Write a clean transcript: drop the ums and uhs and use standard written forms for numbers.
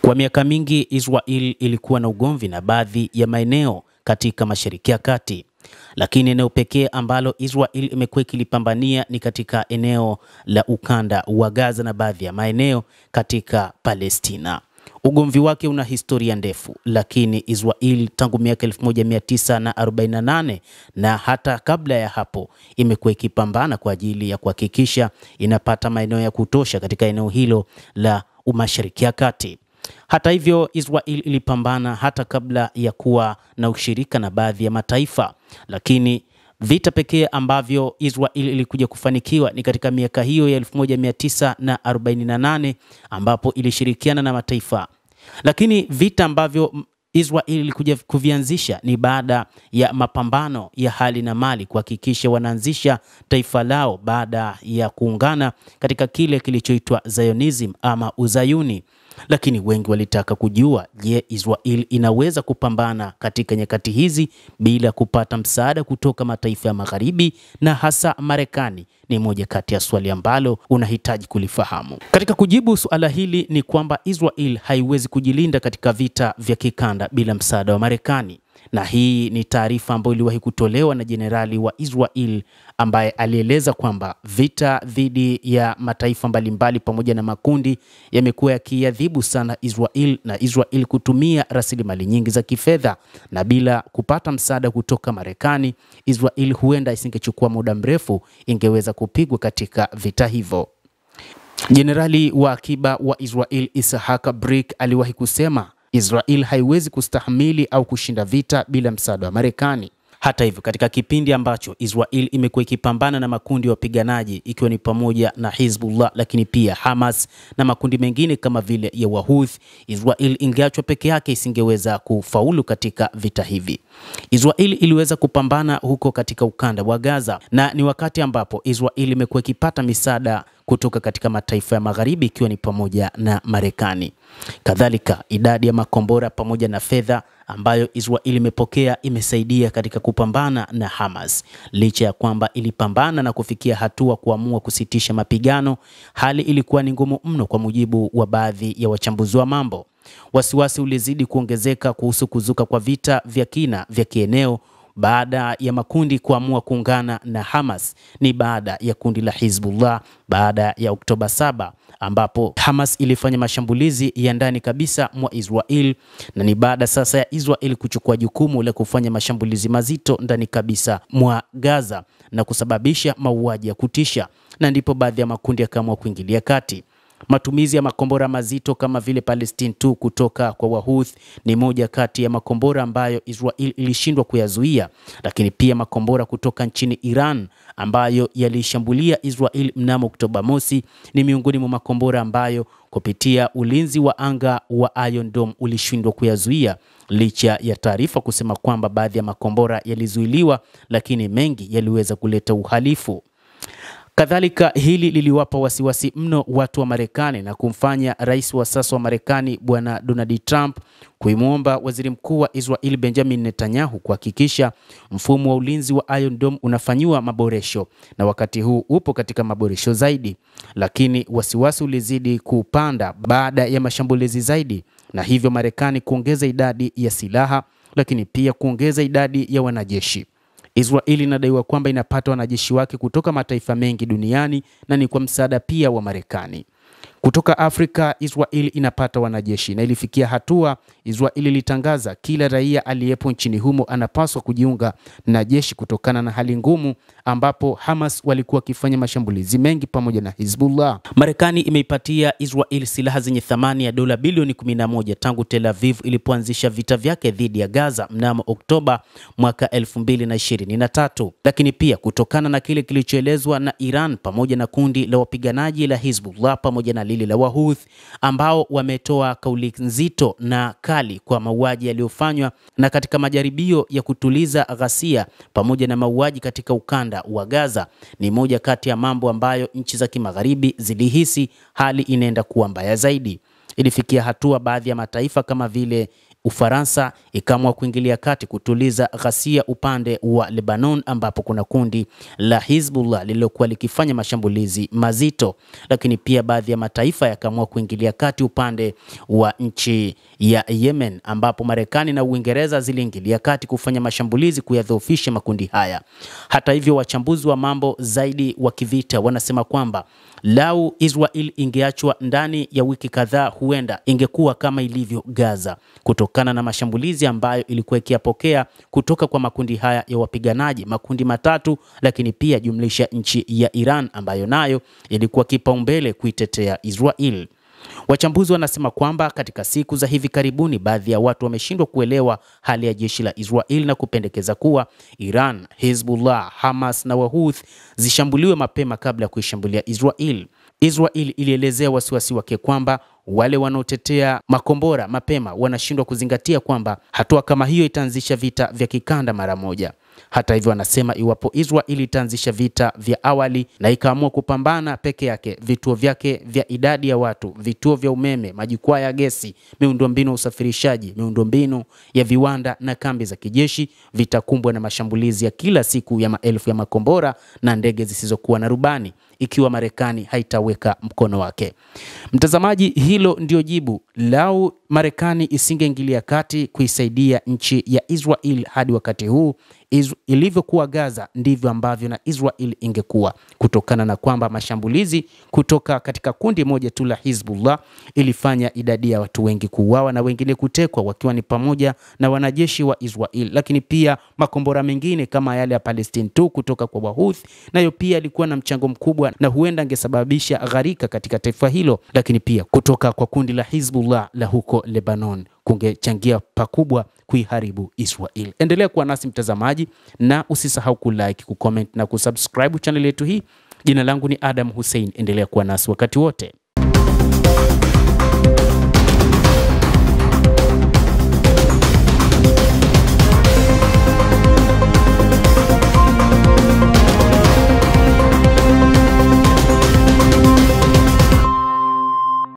Kwa miaka mingi Israel ilikuwa na ugomvi na baadhi ya maeneo katika Mashariki ya Kati. Lakini eneo pekee ambalo Israel imekuwa ikilipambania ni katika eneo la ukanda wa Gaza na baadhi ya maeneo katika Palestina. Ugomvi wake una historia ndefu, lakini Israel tangu miaka 1948 na hata kabla ya hapo imekuwa ikipambana kwa ajili ya kuhakikisha inapata maeneo ya kutosha katika eneo hilo la Mashariki ya Kati. Hata hivyo, Israel ilipambana hata kabla ya kuwa na ushirika na baadhi ya mataifa, lakini vita pekee ambavyo Israel ilikuja kufanikiwa ni katika miaka hiyo ya 1948 ambapo ilishirikiana na mataifa. Lakini vita ambavyo Israel ilikuja kuvianzisha ni baada ya mapambano ya hali na mali kuhakikisha wanaanzisha taifa lao baada ya kuungana katika kile kilichoitwa Zionism ama Uzayuni. Lakini wengi walitaka kujua, je, Israel inaweza kupambana katika nyakati hizi bila kupata msaada kutoka mataifa ya Magharibi na hasa Marekani? Ni moja kati ya swali ambalo unahitaji kulifahamu. Katika kujibu suala hili ni kwamba Israel haiwezi kujilinda katika vita vya kikanda bila msaada wa Marekani. Na hii ni taarifa ambayo iliwahi kutolewa na jenerali wa Israel ambaye alieleza kwamba vita dhidi ya mataifa mbalimbali pamoja na makundi yamekuwa yakiadhibu sana Israel, na Israel kutumia rasilimali nyingi za kifedha, na bila kupata msaada kutoka Marekani, Israel huenda isingechukua muda mrefu ingeweza kupigwa katika vita hivyo. Jenerali wa akiba wa Israel Ishaq Brik aliwahi kusema Israel haiwezi kustahimili au kushinda vita bila msaada wa Marekani. Hata hivyo, katika kipindi ambacho Israel imekuwa ikipambana na makundi ya wapiganaji ikiwa ni pamoja na Hezbollah, lakini pia Hamas na makundi mengine kama vile ya Wahouthi, Israel ingeachwa peke yake isingeweza kufaulu katika vita hivi. Israel iliweza kupambana huko katika ukanda wa Gaza, na ni wakati ambapo Israel imekuwa ikipata misaada kutoka katika mataifa ya Magharibi ikiwa ni pamoja na Marekani. Kadhalika, idadi ya makombora pamoja na fedha ambayo Israel imepokea imesaidia katika kupambana na Hamas. Licha ya kwamba ilipambana na kufikia hatua kuamua kusitisha mapigano, hali ilikuwa ni ngumu mno kwa mujibu wa baadhi ya wachambuzi wa mambo. Wasiwasi ulizidi kuongezeka kuhusu kuzuka kwa vita vya kina vya kieneo baada ya makundi kuamua kuungana na Hamas. Ni baada ya kundi la Hezbollah baada ya Oktoba 7 ambapo Hamas ilifanya mashambulizi ya ndani kabisa mwa Israel, na ni baada sasa ya Israel kuchukua jukumu la kufanya mashambulizi mazito ndani kabisa mwa Gaza na kusababisha mauaji ya kutisha, na ndipo baadhi ya makundi yakaamua kuingilia kati. Matumizi ya makombora mazito kama vile Palestine 2 kutoka kwa Wahouthi ni moja kati ya makombora ambayo Israel ilishindwa kuyazuia, lakini pia makombora kutoka nchini Iran ambayo yalishambulia Israel mnamo Oktoba mosi ni miongoni mwa makombora ambayo kupitia ulinzi wa anga wa Iron Dome ulishindwa kuyazuia, licha ya taarifa kusema kwamba baadhi ya makombora yalizuiliwa, lakini mengi yaliweza kuleta uhalifu. Kadhalika, hili liliwapa wasiwasi mno watu wa Marekani na kumfanya rais wa sasa wa Marekani Bwana Donald Trump kuimwomba waziri mkuu wa Israel Benjamin Netanyahu kuhakikisha mfumo wa ulinzi wa Iron Dome unafanyiwa maboresho, na wakati huu upo katika maboresho zaidi. Lakini wasiwasi ulizidi kupanda baada ya mashambulizi zaidi, na hivyo Marekani kuongeza idadi ya silaha, lakini pia kuongeza idadi ya wanajeshi. Israel inadaiwa kwamba inapata wanajeshi wake kutoka mataifa mengi duniani na ni kwa msaada pia wa Marekani. Kutoka Afrika, Israel inapata wanajeshi, na ilifikia hatua Israel ilitangaza kila raia aliyepo nchini humo anapaswa kujiunga na jeshi kutokana na hali ngumu ambapo Hamas walikuwa wakifanya mashambulizi mengi pamoja na Hezbollah. Marekani imeipatia Israel silaha zenye thamani ya dola bilioni 11 tangu Tel Aviv ilipoanzisha vita vyake dhidi ya Gaza mnamo Oktoba mwaka 2023. Lakini pia kutokana na kile kilichoelezwa na Iran pamoja na kundi la wapiganaji la Hezbollah pamoja na lile la Wahouthi ambao wametoa kauli nzito na kali kwa mauaji yaliyofanywa na katika majaribio ya kutuliza ghasia pamoja na mauaji katika ukanda wa Gaza, ni moja kati ya mambo ambayo nchi za kimagharibi zilihisi hali inaenda kuwa mbaya zaidi. Ilifikia hatua baadhi ya mataifa kama vile Ufaransa ikaamua kuingilia kati kutuliza ghasia upande wa Lebanon, ambapo kuna kundi la Hizbullah lililokuwa likifanya mashambulizi mazito. Lakini pia baadhi ya mataifa yakaamua kuingilia kati upande wa nchi ya Yemen, ambapo Marekani na Uingereza ziliingilia kati kufanya mashambulizi kuyadhoofisha makundi haya. Hata hivyo, wachambuzi wa mambo zaidi wa kivita wanasema kwamba lau Israel ingeachwa ndani ya wiki kadhaa, huenda ingekuwa kama ilivyo Gaza, kutokana na mashambulizi ambayo ilikuwa ikiyapokea kutoka kwa makundi haya ya wapiganaji, makundi matatu, lakini pia jumlisha nchi ya Iran ambayo nayo ilikuwa kipaumbele kuitetea Israel. Wachambuzi wanasema kwamba katika siku za hivi karibuni baadhi ya watu wameshindwa kuelewa hali ya jeshi la Israel na kupendekeza kuwa Iran, Hezbollah, Hamas na Wahouthi zishambuliwe mapema kabla ya kuishambulia Israel. Israel ilielezea wasiwasi wake kwamba wale wanaotetea makombora mapema wanashindwa kuzingatia kwamba hatua kama hiyo itaanzisha vita vya kikanda mara moja. Hata hivyo, wanasema iwapo Israel itaanzisha vita vya awali na ikaamua kupambana peke yake, vituo vyake vya idadi ya watu, vituo vya umeme, majukwaa ya gesi, miundombinu ya usafirishaji, miundombinu ya viwanda na kambi za kijeshi vitakumbwa na mashambulizi ya kila siku ya maelfu ya makombora na ndege zisizokuwa na rubani ikiwa Marekani haitaweka mkono wake. Mtazamaji, hilo ndio jibu. Lau Marekani isingeingilia kati kuisaidia nchi ya Israel hadi wakati huu, ilivyokuwa Gaza ndivyo ambavyo na Israel ingekuwa, kutokana na kwamba mashambulizi kutoka katika kundi moja tu la Hizbullah ilifanya idadi ya watu wengi kuuawa na wengine kutekwa, wakiwa ni pamoja na wanajeshi wa Israel. Lakini pia makombora mengine kama yale ya Palestine tu kutoka kwa Wahouthi nayo pia ilikuwa na mchango mkubwa na huenda angesababisha gharika katika taifa hilo. Lakini pia kutoka kwa kundi la Hizbullah la huko Lebanon kungechangia pakubwa kuiharibu Israel. Endelea kuwa nasi mtazamaji, na usisahau kulike, kucomment na kusubscribe channel yetu hii. Jina langu ni Adam Hussein. Endelea kuwa nasi wakati wote.